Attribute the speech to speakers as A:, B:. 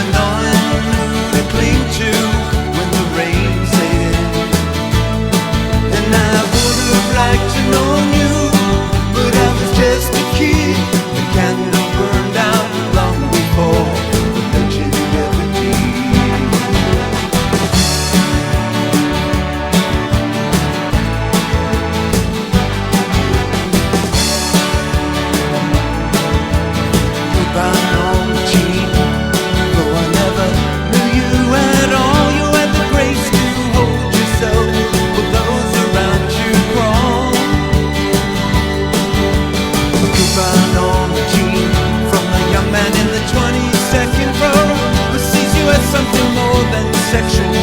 A: annoying to cling to when the rain set in. And I would have liked to know you, but I was just a kid. The candle burned out long before the legend ever did. Goodbye, Norma Jean, though I never knew you at all. You had the grace to hold yourself with those around you crawl. Goodbye, Norma Jean, from the young man in the 22nd row who sees you as something more than sexual